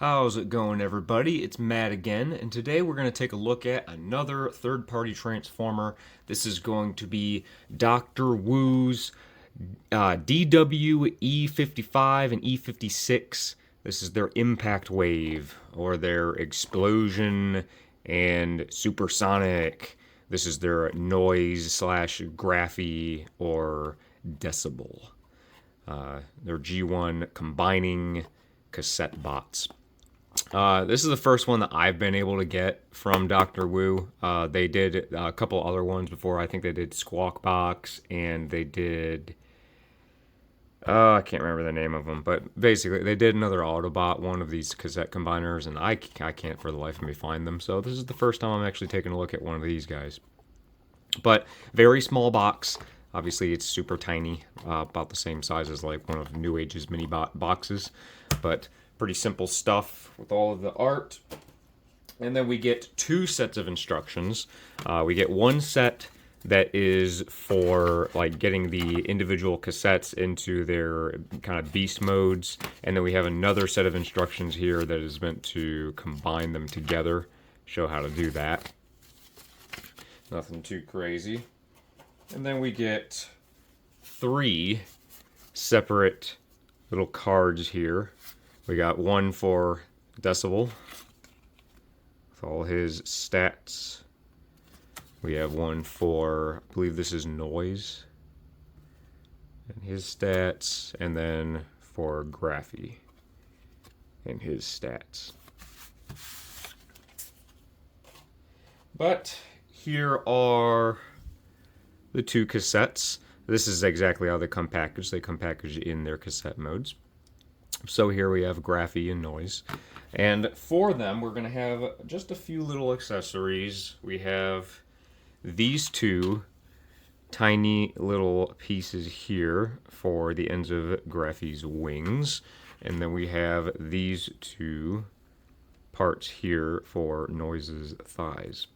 How's it going, everybody? It's Matt again, and today we're going to take a look at another third-party transformer. This is going to be DR.WU's DW-E55 and E56. This is their impact wave, or their explosion and supersonic. This is their noise slash graphy or decibel. Their G1 combining cassette bots. This is the first one that I've been able to get from DR.WU. They did a couple other ones before. I think they did Squawk Box and they did. I can't remember the name of them, but basically they did another Autobot, one of these cassette combiners, and I can't for the life of me find them. So this is the first time I'm actually taking a look at one of these guys. But very small box. Obviously, it's super tiny, about the same size as like one of New Age's mini boxes, but pretty simple stuff with all of the art. And then we get two sets of instructions. We get one set that is for like getting the individual cassettes into their kind of beast modes, and then we have another set of instructions here that is meant to combine them together, show how to do that. Nothing too crazy. And then we get three separate little cards here. We got one for Decibel with all his stats. We have one for, I believe this is Noise and his stats, and then for Graphy and his stats. But here are the two cassettes. This is exactly how they come packaged. They come packaged in their cassette modes. So here we have Graphy and Noise. And for them, we're going to have just a few little accessories. We have these two tiny little pieces here for the ends of Graphy's wings. And then we have these two parts here for Noise's thighs.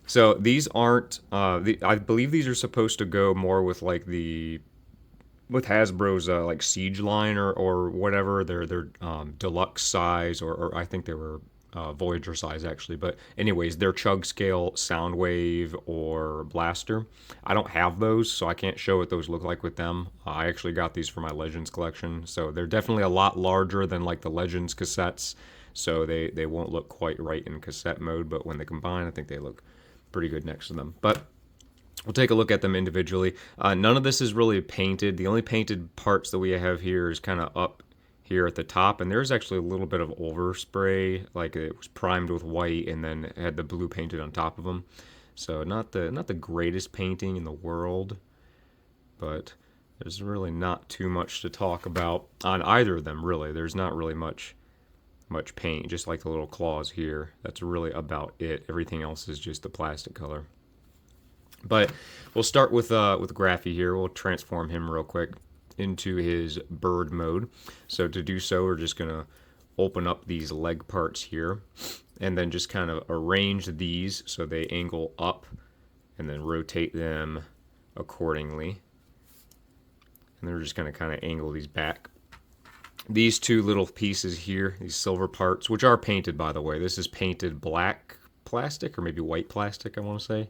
So these aren't, I believe these are supposed to go more with like with Hasbro's like Siege line or whatever, their deluxe size, or I think they were Voyager size actually. But anyways, their Chug Scale Soundwave or Blaster. I don't have those, so I can't show what those look like with them. I actually got these for my Legends collection, so they're definitely a lot larger than like the Legends cassettes, so they won't look quite right in cassette mode, but when they combine, I think they look pretty good next to them. But we'll take a look at them individually. None of this is really painted. The only painted parts that we have here is kind of up here at the top, and there's actually a little bit of overspray, like it was primed with white and then had the blue painted on top of them. So not the greatest painting in the world, but there's really not too much to talk about on either of them, really. There's not really much paint, just like the little claws here. That's really about it. Everything else is just the plastic color. But we'll start with Graphy here. We'll transform him real quick into his bird mode. So to do so, we're just gonna open up these leg parts here and then just kind of arrange these so they angle up and then rotate them accordingly. And they're just gonna kind of angle these back. These two little pieces here, these silver parts, which are painted, by the way. This is painted black plastic, or maybe white plastic, I want to say.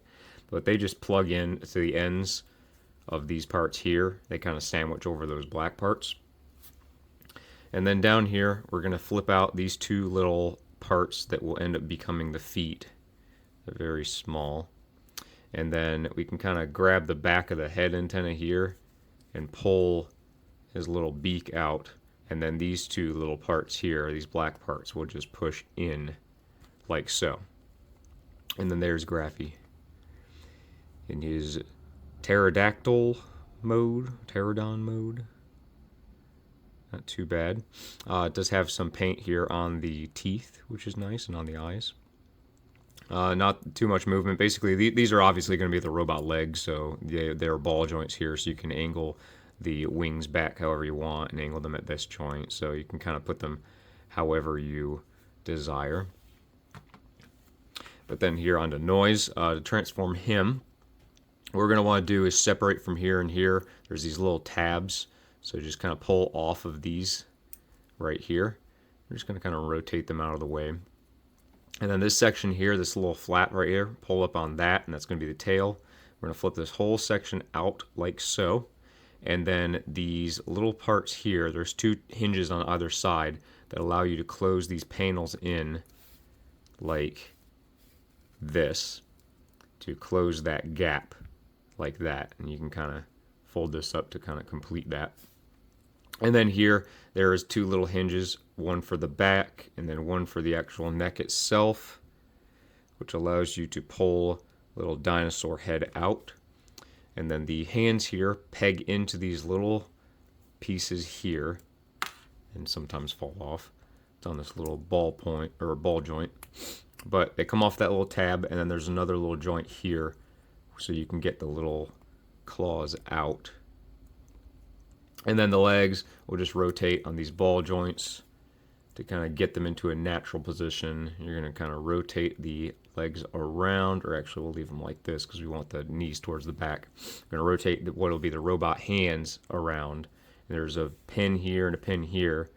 But they just plug in to the ends of these parts here. They kind of sandwich over those black parts. And then down here, we're going to flip out these two little parts that will end up becoming the feet. They're very small. And then we can kind of grab the back of the head antenna here and pull his little beak out. And then these two little parts here, these black parts, will just push in like so. And then there's Graphy in his pterodon mode. Not too bad. It does have some paint here on the teeth, which is nice, and on the eyes. Not too much movement. Basically, these are obviously going to be the robot legs, so they're ball joints here, so you can angle the wings back however you want and angle them at this joint, so you can kind of put them however you desire. But then here onto Noise, to transform him, what we're going to want to do is separate from here and here. There's these little tabs, so just kind of pull off of these right here, We're just going to kind of rotate them out of the way. And then this section here, this little flat right here, pull up on that, and that's going to be the tail. We're going to flip this whole section out like so. And then these little parts here, there's two hinges on either side that allow you to close these panels in like this to close that gap like that. And you can kind of fold this up to kind of complete that. And then here, there is two little hinges, one for the back and then one for the actual neck itself, which allows you to pull little dinosaur head out. And then the hands here peg into these little pieces here and sometimes fall off. It's on this little ball point or ball joint. But they come off that little tab, and then there's another little joint here so you can get the little claws out. And then the legs will just rotate on these ball joints to kind of get them into a natural position. You're going to kind of rotate the legs around, or actually we'll leave them like this because we want the knees towards the back. We're going to rotate what will be the robot hands around. And there's a pin here and a pin here,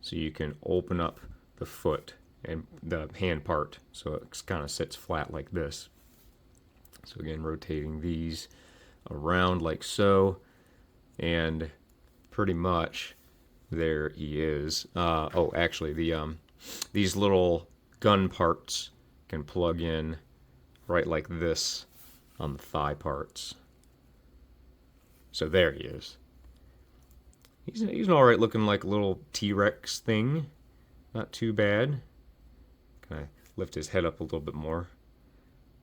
so you can open up the foot and the hand part so it kind of sits flat like this. So again, rotating these around like so, and pretty much there he is. Oh, actually, these little gun parts can plug in right like this on the thigh parts. So there he is. He's an all right looking like little T-Rex thing. Not too bad. Can I lift his head up a little bit more?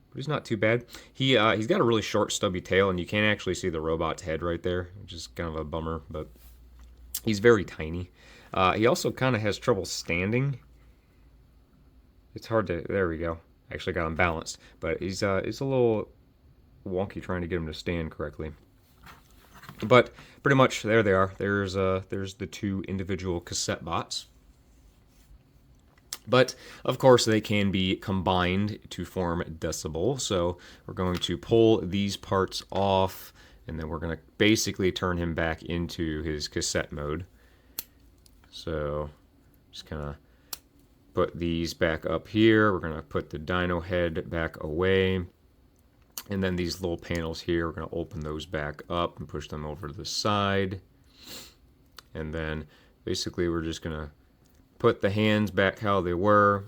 But he's not too bad. He's got a really short, stubby tail, and you can't actually see the robot's head right there, which is kind of a bummer. But he's very tiny. He also kind of has trouble standing. It's hard to. There we go. Actually got him balanced, but he's a little wonky trying to get him to stand correctly. But pretty much there they are. There's the two individual cassette bots. But of course they can be combined to form Decibel. So we're going to pull these parts off, and then we're going to basically turn him back into his cassette mode. So just kind of put these back up here. We're going to put the dino head back away. And then these little panels here, we're going to open those back up and push them over to the side. And then basically we're just going to put the hands back how they were,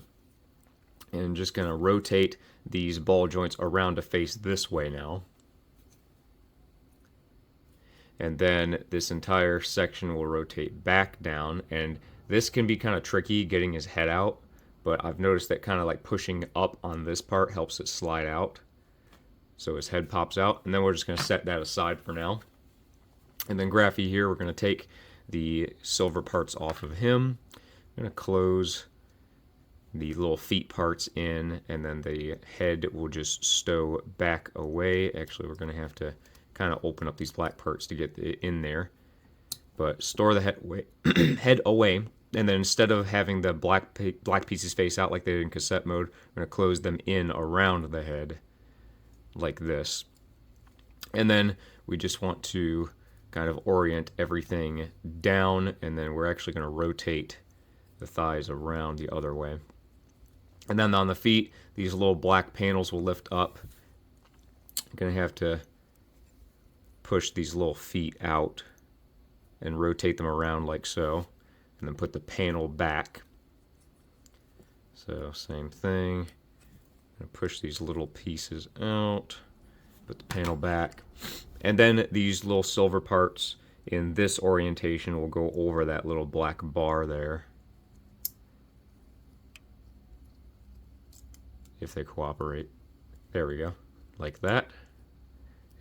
and just going to rotate these ball joints around to face this way now. And then this entire section will rotate back down, and this can be kind of tricky getting his head out, but I've noticed that kind of like pushing up on this part helps it slide out. So his head pops out, and then we're just going to set that aside for now. And then Graphy here, we're going to take the silver parts off of him. I'm going to close the little feet parts in, and then the head will just stow back away. Actually, we're going to have to kind of open up these black parts to get it in there. But store the head away, and then instead of having the black pieces face out like they did in cassette mode, we're going to close them in around the head like this. And then we just want to kind of orient everything down, and then we're actually going to rotate the thighs around the other way. And then on the feet, these little black panels will lift up. I'm going to have to push these little feet out and rotate them around like so, and then put the panel back. So same thing. I'm going to push these little pieces out, put the panel back, and then these little silver parts in this orientation will go over that little black bar there, if they cooperate. There we go. Like that.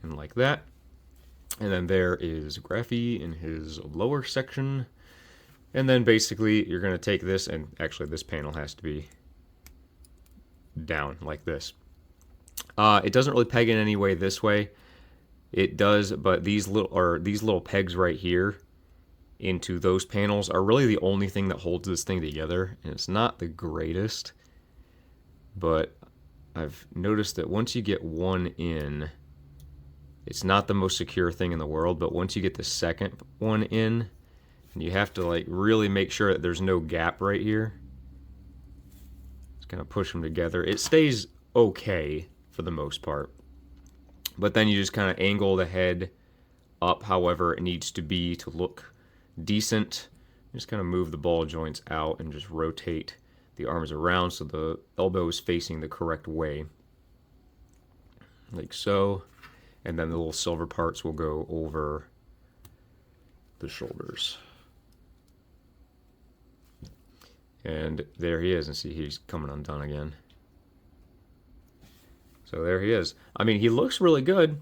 And like that. And then there is Graphy in his lower section. And then basically you're going to take this, and actually this panel has to be down like this. It doesn't really peg in any way this way. It does, but these little pegs right here into those panels are really the only thing that holds this thing together, and it's not the greatest. But I've noticed that once you get one in, it's not the most secure thing in the world, but once you get the second one in, And you have to like really make sure that there's no gap right here. Just kind of push them together. It stays okay for the most part. But then you just kind of angle the head up however it needs to be to look decent. Just kind of move the ball joints out and just rotate the arms around so the elbow is facing the correct way. Like so. And then the little silver parts will go over the shoulders. And there he is, and see he's coming undone again. So there he is. I mean, he looks really good.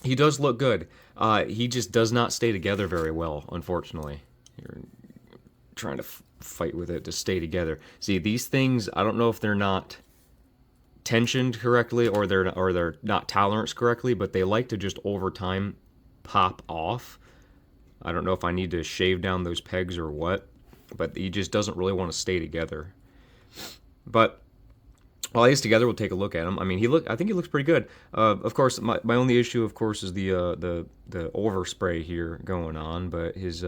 He does look good. He just does not stay together very well, unfortunately. You're trying to fight with it to stay together. See, these things, I don't know if they're not tensioned correctly or they're not toleranced correctly, but they like to just over time pop off. I don't know if I need to shave down those pegs or what, but he just doesn't really want to stay together. But while he's together, we'll take a look at him. I mean, I think he looks pretty good. Of course, my only issue, of course, is the overspray here going on, but his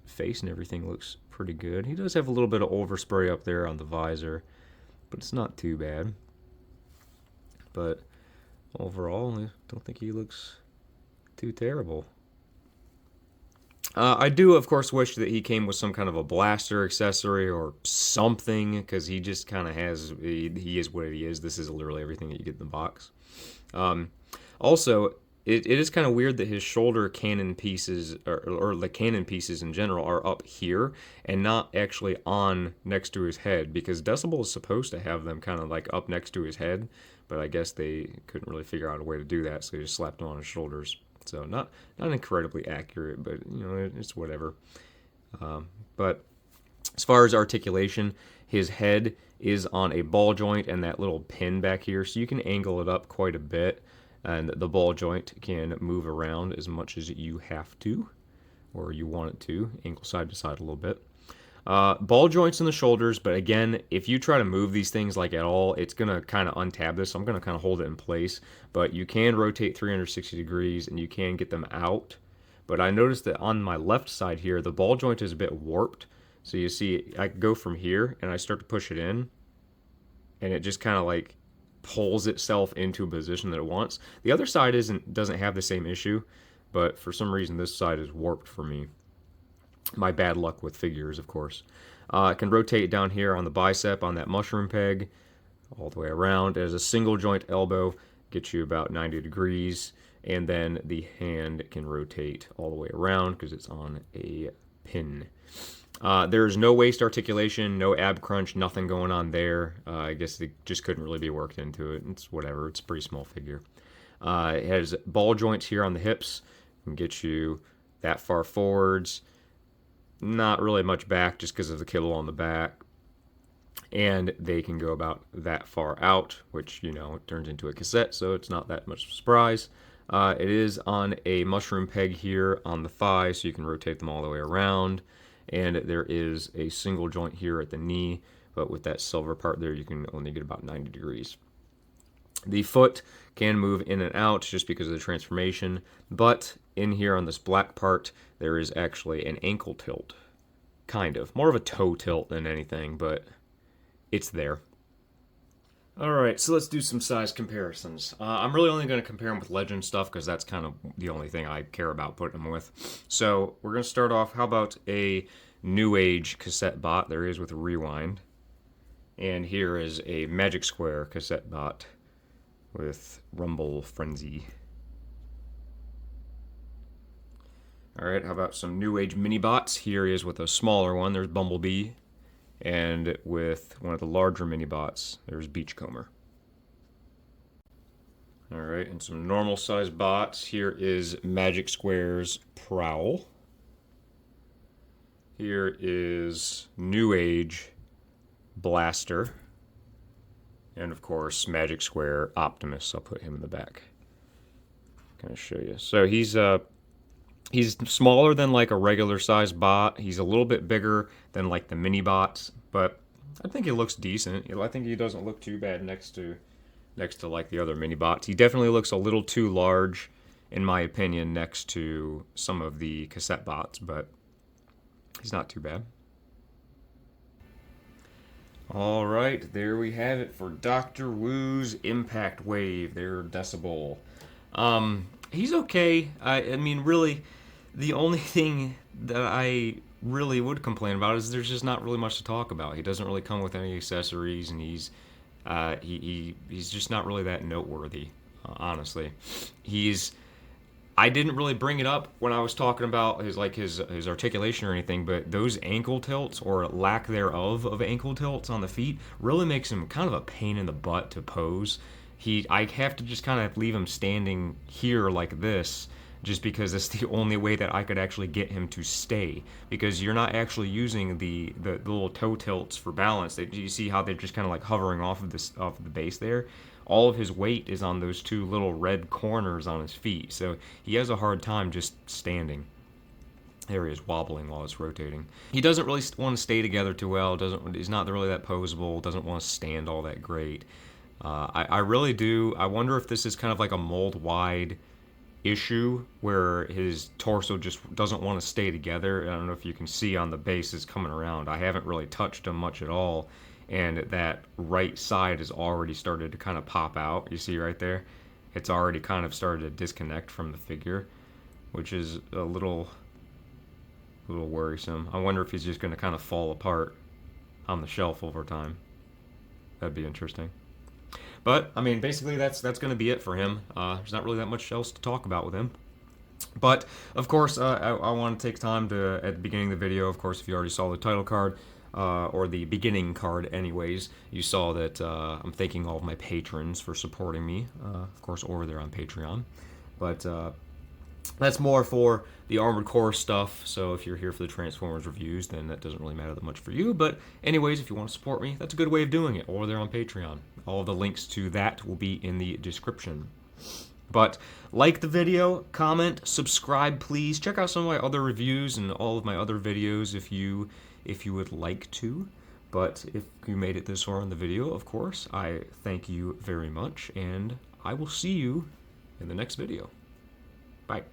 face and everything looks pretty good. He does have a little bit of overspray up there on the visor, but it's not too bad. But overall, I don't think he looks too terrible. I do, of course, wish that he came with some kind of a blaster accessory or something, because he just kind of has, he is what he is. This is literally everything that you get in the box. Also, it is kind of weird that his shoulder cannon pieces, or the cannon pieces in general, are up here and not actually on next to his head, because Decibel is supposed to have them kind of like up next to his head, but I guess they couldn't really figure out a way to do that, so they just slapped them on his shoulders. So not incredibly accurate, but you know, it's whatever. But as far as articulation, his head is on a ball joint and that little pin back here, so you can angle it up quite a bit, and the ball joint can move around as much as you have to, or you want it to, angle side to side a little bit. Ball joints in the shoulders, but again, if you try to move these things like at all, it's going to kind of untab this. So I'm going to kind of hold it in place, but you can rotate 360 degrees and you can get them out. But I noticed that on my left side here, the ball joint is a bit warped. So you see, I go from here and I start to push it in, and it just kind of like pulls itself into a position that it wants. The other side doesn't have the same issue, but for some reason this side is warped for me. My bad luck with figures, of course. I can rotate down here on the bicep on that mushroom peg all the way around. As a single joint elbow, gets you about 90 degrees, and then the hand can rotate all the way around because it's on a pin. There's no waist articulation, no ab crunch, nothing going on there. I guess it just couldn't really be worked into it. It's whatever. It's a pretty small figure. It has ball joints here on the hips. Can get you that far forwards. Not really much back just because of the kibble on the back. And they can go about that far out, which, you know, it turns into a cassette, so it's not that much of a surprise. It is on a mushroom peg here on the thigh, so you can rotate them all the way around. And there is a single joint here at the knee, but with that silver part there, you can only get about 90 degrees. The foot can move in and out just because of the transformation, but in here on this black part, there is actually an ankle tilt. Kind of. More of a toe tilt than anything, but it's there. Alright, so let's do some size comparisons. I'm really only going to compare them with Legend stuff because that's kind of the only thing I care about putting them with. So we're going to start off, how about a New Age cassette bot? There is with Rewind. And here is a Magic Square cassette bot with Rumble Frenzy. Alright, how about some New Age mini bots? Here is with a smaller one, there's Bumblebee. And with one of the larger mini bots, there's Beachcomber. Alright, and some normal size bots. Here is Magic Square's Prowl. Here is New Age Blaster. And of course, Magic Square Optimus. I'll put him in the back. Kind of show you. So he's smaller than like a regular size bot. He's a little bit bigger than like the mini bots, but I think he looks decent. I think he doesn't look too bad next to like the other mini bots. He definitely looks a little too large, in my opinion, next to some of the cassette bots, but He's not too bad. All right, there we have it for DR.WU's Impact Wave, their Decibel. He's okay. I mean, really, the only thing that I really would complain about is there's just not really much to talk about. He doesn't really come with any accessories, and he's just not really that noteworthy. Honestly, he's I didn't really bring it up when I was talking about his articulation or anything, but those ankle tilts or lack thereof of ankle tilts on the feet really makes him kind of a pain in the butt to pose. I have to just kind of leave him standing here like this just because it's the only way that I could actually get him to stay, because you're not actually using the little toe tilts for balance. You see how they're just kind of like hovering off of the base there. All of his weight is on those two little red corners on his feet, so he has a hard time just standing. There he is wobbling while it's rotating. He doesn't really want to stay together too well. He's not really that posable. Doesn't want to stand all that great. I really do. I wonder if this is kind of like a mold wide issue where his torso just doesn't want to stay together. I don't know if you can see on the bases coming around. I haven't really touched him much at all, and that right side has already started to kind of pop out. You see right there? It's already kind of started to disconnect from the figure, which is a little worrisome. I wonder if he's just going to kind of fall apart on the shelf over time. That'd be interesting. But I mean, basically, that's going to be it for him. There's not really that much else to talk about with him. But of course, I want to take time to, at the beginning of the video, of course, if you already saw the title card, or the beginning card anyways, you saw that I'm thanking all of my patrons for supporting me, of course, over there on Patreon. But that's more for the Armored Core stuff, so if you're here for the Transformers reviews, then that doesn't really matter that much for you. But anyways, if you want to support me, that's a good way of doing it, over there on Patreon. All of the links to that will be in the description. But like the video, comment, subscribe, please. Check out some of my other reviews and all of my other videos if you would like to. But if you made it this far in the video, of course, I thank you very much, and I will see you in the next video. Bye.